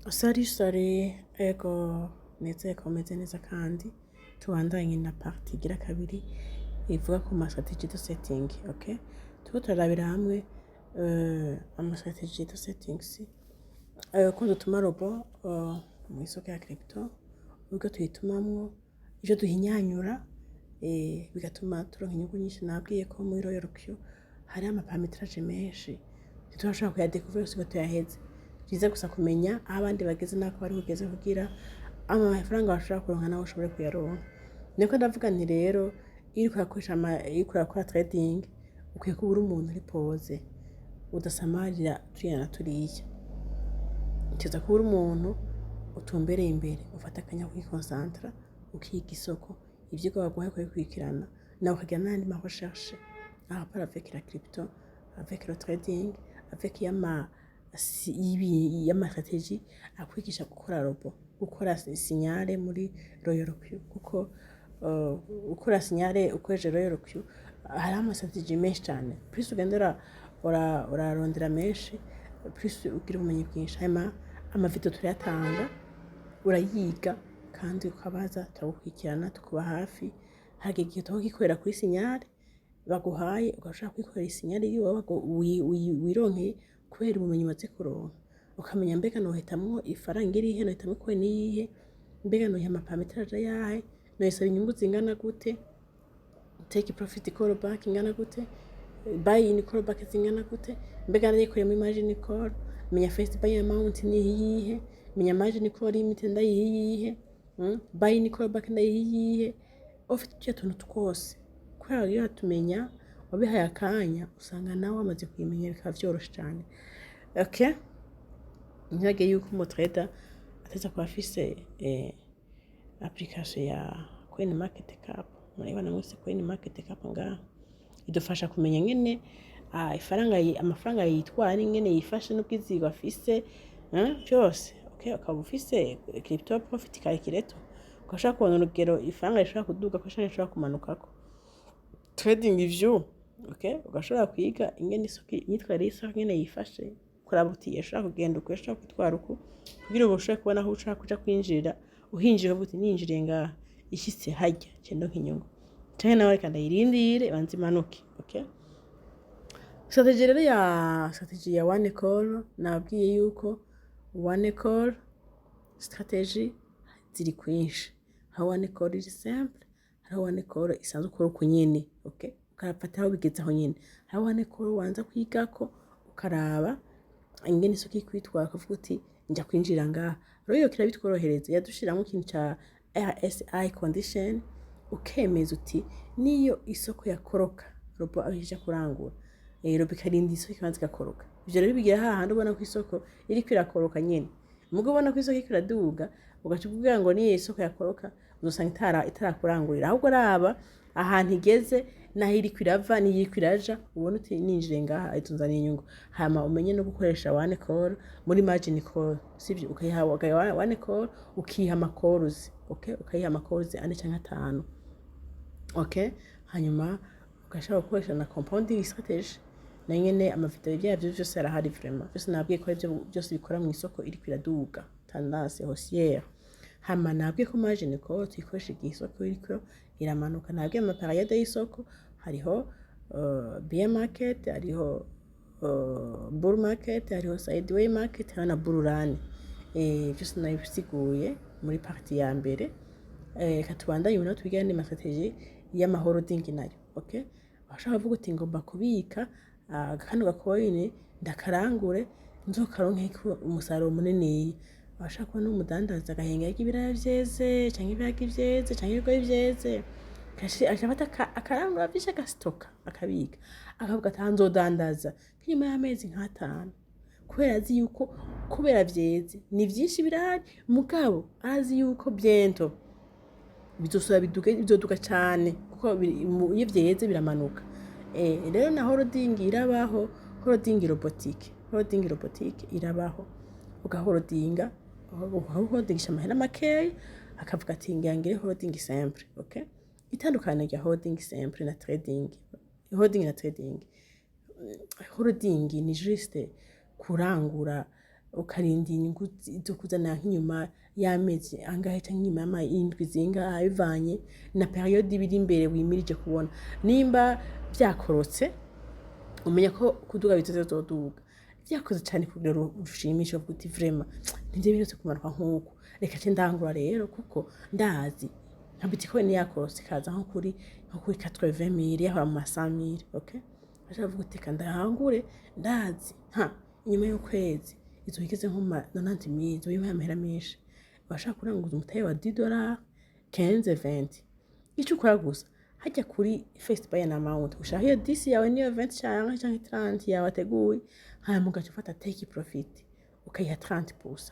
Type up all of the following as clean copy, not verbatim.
Sari ego nizeye ko meze neza kandi tubandanye na partie igira kabiri ivuga ku ma strategy de setting, okay? Turiko turarabira hamwe ama strategy de settings ko dutuma robo mu isoko ya crypto ubwo tuyitumamwo ivyo duhinyanyura bigatuma turonka inyungu nyinshi. Nabwiye ko muri Royal Q hari amaparametrage menshi ntitwashobora kuyadekuvura yose ngo tuyaheze. Biza gusa kumenya aho abandi bageze nako bari kugeze kugira amafaranga bashobora kuronka nawe ushobore kuyaronka. Niko ndavuga nti rero iyo urakora trading ukwiye kuba uri umuntu uri pose udasamarira turiya na turiya. Ukiza kuba uri umuntu utumbereye imbere ufata akanya kwikonsantra ukiga isoko ivyo baguhaye kubikurikirana nawe ukagira n'andi ma recherche avec la crypto, avec le trading, avec yama strategy akwigisha gukora robo, gukora signale muri Royal Q, kuko ukora signale ukoresheje Royal Q hari ama strategy menshi cyane. Plus ugendera urarondera menshi, plus ugira ubumenyi bwinshi. Ama video turayatanga urayiga kandi ukabaza turagukurikirana tukuba hafi. Hari igihe tugikorera kuri signale baguhaye ugashaka kwikorera signale yiwe wironkeye kubera ubumenyi umaze kuronka, ukamenya mbega nohitamwo ifaranga irihe, nohitamwo ko niyihe, mbega nohiha amaparametrage yahe, nohisaba inyungu zingana gute, take profit call back ingana gute, buy in call back zingana gute, mbega nayikoreye muri margin call, menya first buy amount ni iyihe, menya margin call limit ndayihe, buy in call back ndayihe. Ufite icyo tuntu twose kubera iyo tumenya wabihaye akanya usanga nawe amaze kuyimenyera bikaba vyoroshe cyane. Okay? Ntihage yuko umu trader ateza kuba afise application ya Coin Market Cap. Murabona mwese Coin Market Cap ngaha idufasha kumenya ngene amafaranga yitwara ingene yifashe n'ubwizigo afise byose. Okay, ukaba ufise crypto profit calculator ukashaka kubona urugero ifaranga rishobora kuduga ko cyane rishobora kumanukako. Trading ivyo, okay, ugashobora kwiga ingene isoko imyitwarire y'isoko ingene yifashe, kuraba uti yashaka kugenda uko yashaka kwitwara uko kugira ngo ushobore kubona aho ushaka kuja kwinjira, uhinjira uvuga uti ninjiriye ngaha ishitse hajya cyendo nk'inyungu cyane nawe kandi yirindire banze imanuke. Okay, strategy ya one call nabwiye yuko one call strategy ziri kwinshi. How one call is simple, how one call isanzwe ukora uko nyene. Okay, ukarafata aho bigeze aho nyene. How one call wanza kwigako ukaraba ingene isoko ikwitwara kuvuga uti njya kwinjira ngaha. Royo kirabitworohereza yadushiramo ikintu ca RSI condition ukemeza uti niyo isoko yakoroka robo abije kurangura robo ikarinda isoko ikanze gakoroka. Ivyo rero bigira hahandi ubona ko isoko iri kwirakoroka nyene, mugo ubona ko isoko ikiraduga ugaca kugira ngo niyo isoko yakoroka uzosanga itarakurangurira, ahubwo raba ahantu igeze naho iri kwirava niyo kwiraja ubona uti ninjire ngaha itunzana inyungu. Hama umenye no gukoresha one call muri margin call, sivyo ukayiha one call ukiha amakoruzi. Okay, ukayiha amakoruzi ane canke 5. Okay, hanyuma ugashaka gukoresha na compounding strategy na nyene amavideo yavyo byose arahari vraiment. Byose nabwiye ko ivyo byose bikora mu isoko iri kwiraduga tendance haussière. Hama nabwiye ko margin call tuyikoresha igihe isoko iriko iramanuka. Nabwiye ama periode y'isoko hariho bear market, hariho bull market, hariho sideway market, hariho na bull run. Byose nabisiguye muri partie ya mbere. Katubandanye uno twigana ni strategy y'ama holding nayo. Okay, bashaka kuvuga uti ngomba kubika kano gacoin ndakarangure nzokaronke umusaruro munini. Bashaka kubona umudandaza gahenga y'ibiraya vyeze canke ibiraya vyeze canke ibigori vyeze kashi ashafata akarangura byishe gastoka akabika akavuga atanzodandaza nyuma y'amezi nk'5 kubera azi yuko kubera vyeze ni vyinshi birahari mugabo azi yuko biento bizosura bizoduka cyane kuko iyo vyeze biramanuka. Rero na holding irabaho, holding robotique irabaho ugaholdinga holdingisha amahera makeya akavuga ati ngangire holding simple. Okay, itandukanye rya holding simple na trading. Holding na trading, holding ni juste kurangura ukarinda inyungu zo kuzana nk'inyuma y'amezi angahe cyangwa inyuma y'indwi zingahe bivanye na periode ibiri imbere wimirije kubona nimba byakorotse umenya ko kuduga bitazoduga byakoze cyane kugira ushimishe uti vraiment nivyo biretse kumanuka nk'uko reka ce ndangura rero kuko ndazi nka bitcoin yakorotse kaza nko kuri 80,000 yahora mu 100,000 okay ashavuga uti kandahangure ndazi inyuma y'ukwezi izohigeze nko 90,000 zoyima amahera menshi bashaka kuranguza umutaye wa $10 15-20 icyo ukora gusa hajya kuri first buy na amount ushaka iyo 10 yawe niyo 20 cyangwa 30 yawe ateguye hanyuma ugafata take profit ukayiha 30%.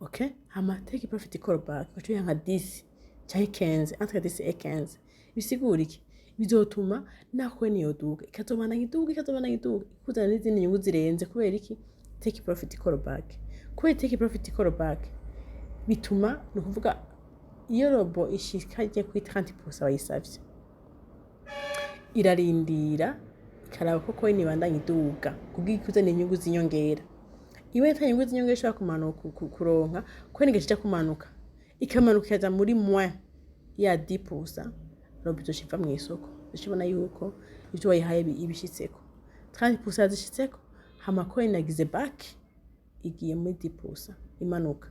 Okay, hama take profit callback ucuye nka 10 cyangwa 15 entre 10 et 15 bisigura iki bizotuma nakwe niyo duga ikazobana ngiduga kuzana n'izindi nyungu zirenze kubera iki take profit callback kubera take profit callback bituma no kuvuga iyo robo ishikaje kuri 30% bayisavye irarindira ikaraba ko coin ibandanya iduga kubw'ikuzana inyungu zinyongera iwe nta nyungu zinyongera ishaka kumanuka kuronka coin igashija kumanuka ikamanuka ikaza muri moins ya 10% robo izoshiva mu isoko zishobona yuko ivyo wayihaye ibishitseko 30% zishitseko hama coin agize back igiye muri 10% imanuka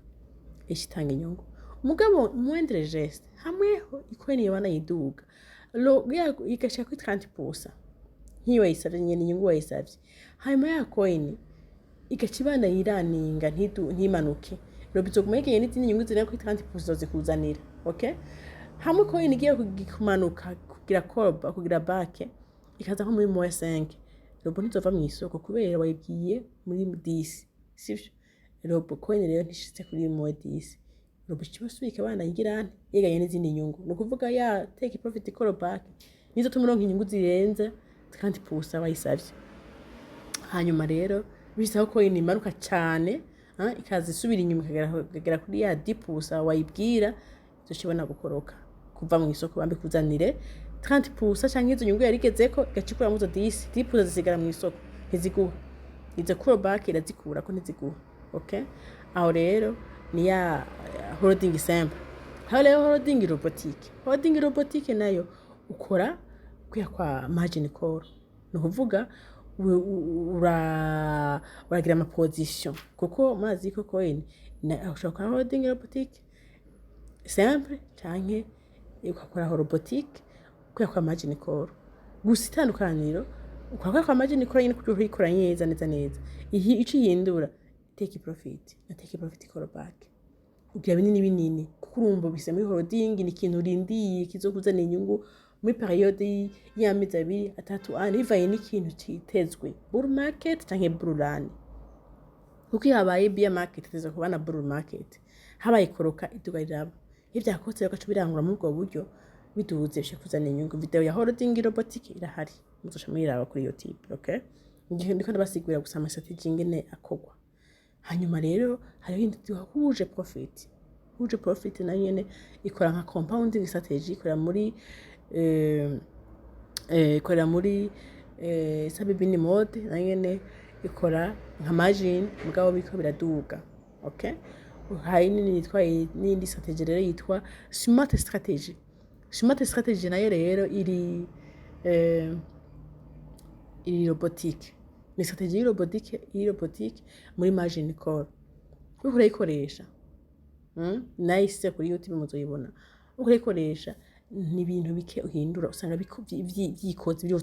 ishitanga inyungu mugabo muendere geste hamweho coin yabana yiduga lo igashika kuri 30% nkiyo yisavye nyene inyungu wayisavye hanyuma ya coin igakibana yiraninga ntimanuke robo izogumekeye n'izindi nyungu ziri kuri 30% zikuzanira okay hamwe coin igiye kumanuka kugira callback kugira back ikaza nko muri moins 5 robo ntizova mu isoko kubera wayigiye muri 10 sivyo robo coin rero ntishitse kuri moins 10 robo cyosubika bana yigirane yeganye n'izindi nyungu no kuvuga ya take profit callback nizo tumuronka inyungu zirenze 30% bayisavye hanyuma rero bisaba ko coin imanuka cyane ikaza isubira inyuma ikagera kuri ya 10% wayibwira zoshobona gukoroka kuva mu isoko bambe kuzanire 30% cyangwa izo nyungu yarigezeko igacikura muzo 10% zisigara mu isoko ntiziguha izo callback irazikura ko ntiziguha okay aho rero ni ya holding simple aho rero holding robotique nayo ukora kwa margin call no kuvuga uragira ama position kuko mazi ko coin ushaka holding robotique simple canke ukakora robotique kwa margin call gusa itandukaniro ukakora kwa margin call nyine kuko ikora neza ico yindura take profit na take profit callback ugira binini kuko urumva bise muri holding ni ikintu urindiye kizokuzana inyungu muri periode y'amezi 2-3 bivaye n'ikintu kitezwe bull market canke bull run kuko yabaye bear market tezo kubana bull market habaye koroka iduga riraba ivyakotse reka cubirangura muri ubwo buryo biduze byo kuzana inyungu video ya holding robotique irahari muzosha mwiraba kuri YouTube okay ngiye ndiko ndabasigurira gusa ama strategy ngene akogwa hanyuma rero hariho indi huje profit na nyene ikora nka compounding strategy ikora muri sabibini mode na nyene ikora nka margin mugabo biko biraduga okay hari nini yitwa n'indi strategy rero yitwa smart strategy nayo rero iri robotique ni strategy robotique muri margin call uko urayikoresha nice kuri YouTube muzoyibona uko urayikoresha ni ibintu bike uhindura usanga byikoze biri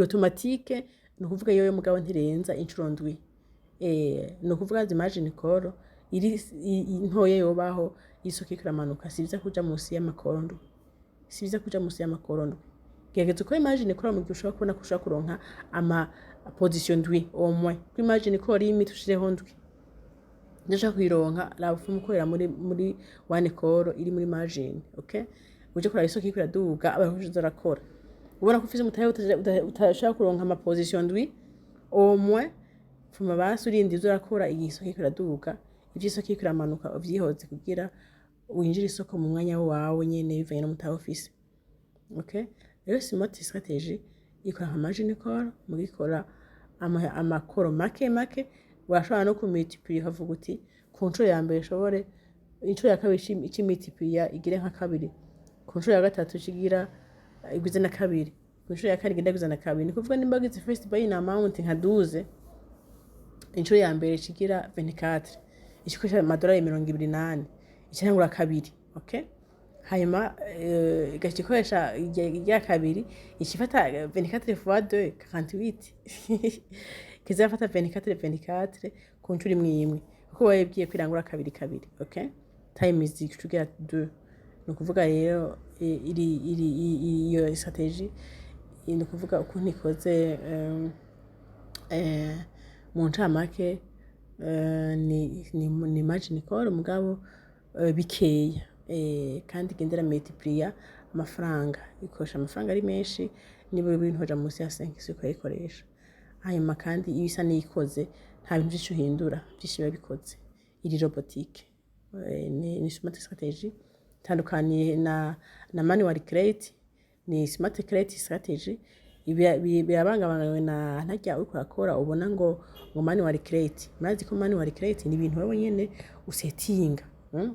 automatique no kuvuga yoyo mugabo ntirenza incuro ndwi no kuvuga margin call iri ntoye yobaho isoko ikramanuka sibiza kuja munsi y'amakorondo gerageza ko imagine ko mu gihe ushobora kubona ko ushaka kuronka ama position ndwi omwe ko imagine ko ari imiti ushireho ndwi ndashaka kuyironka lafu mukorera muri one call iri muri margin okay uje kora isoko ikiraduga abahuje zarakora ubona ko ufise mutaye utashaka kuronka ama position ndwi omwe fuma basi urindi uzorakora igisoko ikiraduga ivyisoko ikiramanuka uvyihoze kugira winjira isoko mu mwanya wawe nyene bivanye no mutaye office okay rero smart strategy ikora nka margin call mugikora amakoro make urashobora no kumultiplier ukavuga uti ku nshuro ya mbere shobore inshuro ya kabiri ikimultiplier igire nka kabiri, ku nshuro ya gatatu kigira igwize na kabiri, ku nshuro ya kane igenda igwize na kabiri. Ni kuvuga nimba gize first buying amount nka 12, inshuro ya mbere kigira 24 ikikoresha amadolari 28 icyangura kabiri, okay? Hanyuma igashikoresha ya kabiri ikifata 24 fois 2 48 kizafata 24 ku nshuro imwe kuko wayibwiye kwirangura kabiri, okay? Time is equal to 2. Ni kuvuga rero iyo strategy ni kuvuga ukuntu ikoze mu ncamake ni margin call mugabo bikeya kandi gendera multiplier amafaranga ikoresha amafaranga ari menshi niba ibintu hoja munsi ya 5 siko yikoresha. Hanyuma kandi iyo isa nikoze nta bintu byinshi uhindura byinshi biba bikoze. Iri robotique ni smart strategy tandukaniye na manual create. Ni smart create strategy birabangabanganywe na ntajya uri kurakora ubona ngo manual create. Murazi ko manual create ni ibintu wewe nyene usetinga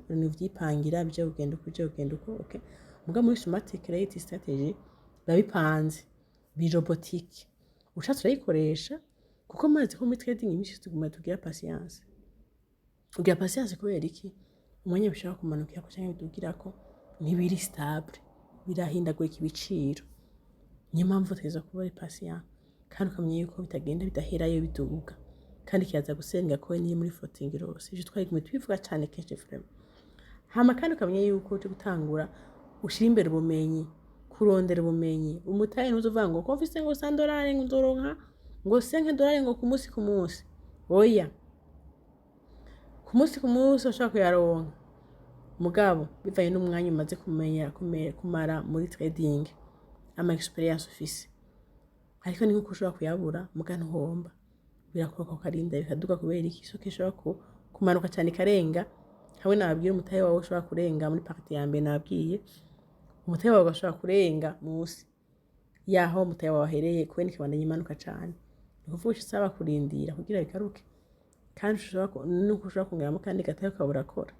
ni vyipangira byo ugenda uko, okay? Muga muri smart create strategy babipanze bi robotique ushatse urayikoresha kuko mazi ko muri trading imisi tuguma tugira patience. Ugira patience kubera iki? Umwanya bishaka kumanukira ko cyangwa bidugira ko ntibiri stable birahindagurika ibiciro. Niyo mpamvu uteza kuba ari patient kandi ukamenya yuko bitagenda bidaherayo biduga kandi kiyaza gusenga ko ni muri floating loss. Je twari kumwe twivuga cyane kenshi frame. Hama kandi ukamenya yuko uje gutangura ushira imbere ubumenyi, kurondera ubumenyi. Umutaye ntuzuvuga ngo ko mfise ngo $100 ngo nzoronka ngo $5 ngo ku munsi. Oya. Ku munsi ushaka kuyaronka. Mugabo bivanye n'umwanya umaze kumara muri trading ama experience ufise. Ariko ni nkuko ushobora kuyabura mugano homba. Birakoroka karinda bikaduka kubera iki isoko ishobora kumanuka cyane karenga. Hamwe nababwira umutaye wawe ushobora kurenga muri party ya mbere nababwiye. Umutaye wawe ushobora kurenga munsi yaho umutaye wawe wahereye kubera ikibandanye imanuka cyane. Ni kuvuga usaba kurindira kugira bikaruke. Kandi ushobora kongeramo kandi gatayo kabura kora.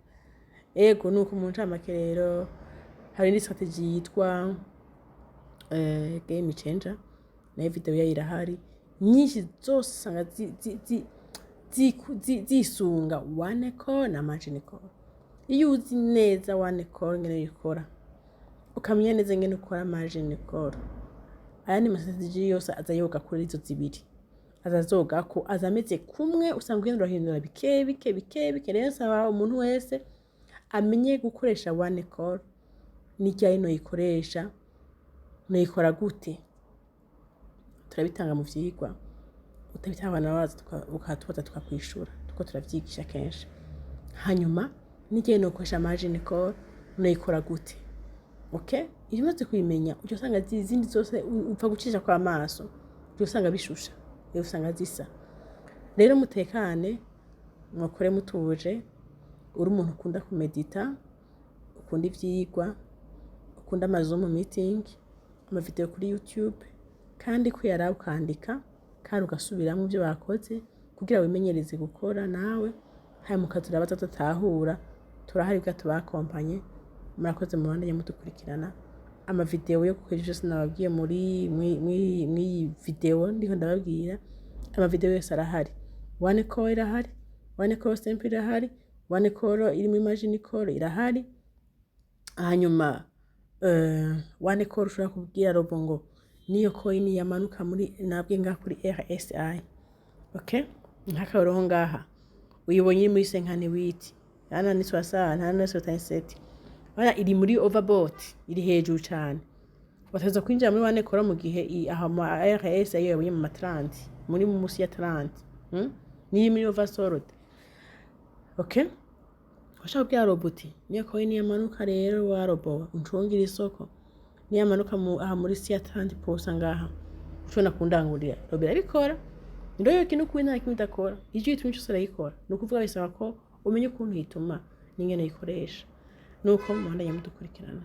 Ego nuko mu ncamake rero hari ni strategy yitwa game changer na video ya irahari nyinshi zose sanga zisunga one call na margin call. Iyo uzi neza one call ngene yikora ukamenya neza ngene ukora margin call, aya ni strategy yose azayoga kuri izo zibiri azazoga ko azameze kumwe usanga ugenda urahindura bike rero saba umuntu wese amenye gukoresha one call n'ijya ino yikoresha nayikora gute. Turabitanga mu vyigwa utabitanga waza ukatubaza tukakwishura tuko turavyigisha kenshi. Hanyuma n'ijya ino ukoresha margin call nayikora gute, okay? Iyo umaze kuyimenya ujya usanga izindi zose upfa gucisha kwa maso ujya usanga bishusha iyo usanga zisa. Rero mutekane mwakore mutuje uri umuntu ukunda kumedita ukunda ivyigwa ukunda amazoom meeting ama video kuri YouTube kandi kwiyara ukandika kandi ugasubiramo ibyo bakoze kugira wimenyereze gukora nawe. Hanyuma ukazurabaza tutahura turahari bwa tubakompanye. Murakoze mu Rwanda mudukurikirana ama video yo kukwejje sinababwiye muri video ndiho ndababwira ama video yose arahari. One call irahari, one call simple irahari, one call iri mu margin call irahari. Hanyuma one call ushobora kubwira robo ngo niyo coin yamanuka muri nabwe nga kuri RSI, okay? Nk'akaroho ngaha uyibonye muri 58 yana ni 60 yana 67 bana iri muri overbought iri hejuru cyane. Bataza kwinjira muri one call mu gihe aha mu RSI yo yabonye mu 30 muri munsi ya 30 ni muri oversold, okay? Washaka kubwira roboti niyo coin yamanuka rero wa robo uncungira isoko niyo yamanuka aha muri 30% ngaha ushobora kundangurira robo arabikora. Ndo yo kintu kwina kintu dakora ije itunye cyose arayikora. No kuvuga bisaba ko umenye ukuntu hituma n'ingene yikoresha nuko mu Rwanda yamudukurikirana.